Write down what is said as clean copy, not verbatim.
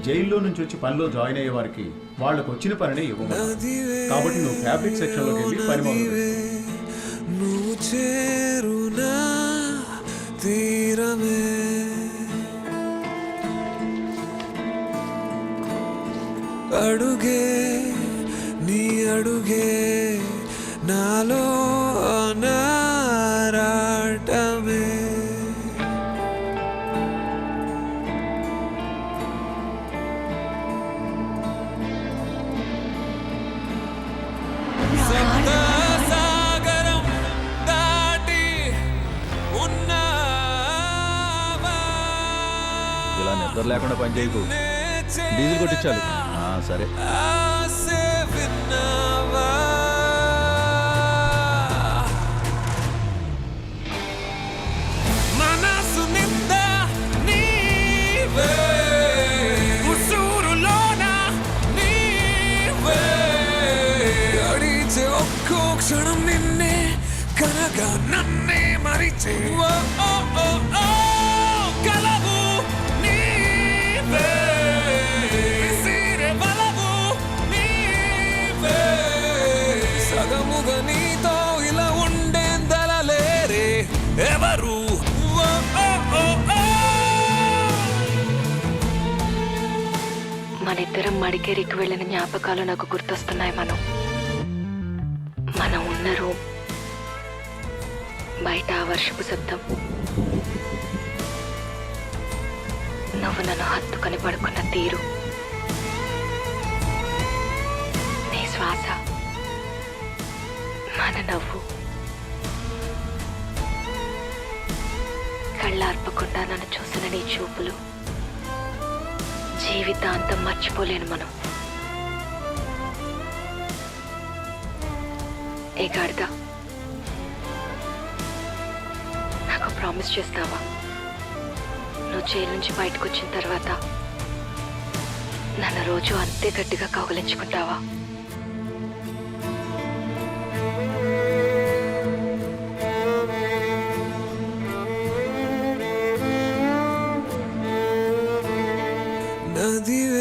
జైల్లో నుంచి వచ్చి పనిలో జాయిన్ అయ్యే వారికి వాళ్ళకు వచ్చిన పనినే ఇవ్వమని. కాబట్టి నువ్వు ఫ్యాబ్రిక్ సెక్షన్లోకి వెళ్ళి పని మొదలు పెట్టు. నువ్వు చేరునా తీరమే అడుగే నీ అడుగే నాలో అనారాటమే సాగరం దాటి ఉన్నావా ఇలా నిద్ర లేకుండా పని చేయకు. డీజిల్ కొట్టించాలి. సరే. ఆసే విన్నావా మనసు నిందా నీవే ఉసూరులోన నీవే అడిచే ఒక్కో క్షణం నిన్నే కనగా నన్నే మరిచే ఓ ఓ ఓ ఓ కలవు నీవే విసిరే బలవు నీవే సగముగా నీతో ఇలా ఉండేందలలేరే ఎవరు ఓ ఓ ఓ ఓ మనిద్దరం మడికేరికి వెళ్ళిన జ్ఞాపకాలు నాకు గుర్తొస్తున్నాయి. మనం ఉన్న రూమ్ బయట ఆ వర్షపు శబ్దం, నువ్వు నన్ను హత్తుకొని పడుకున్న తీరు, నీ శ్వాస, మన నవ్వు, కళ్ళార్పకుండా నన్ను చూసిన నీ చూపులు, జీవితాంతం మర్చిపోలేను మనం. ఏ గాడిద, నాకు ప్రామిస్ చేస్తావా? నువ్వు జైలు నుంచి బయటకు వచ్చిన తర్వాత నన్ను రోజు అంతే గట్టిగా కౌగిలించుకుంటావా? నదివే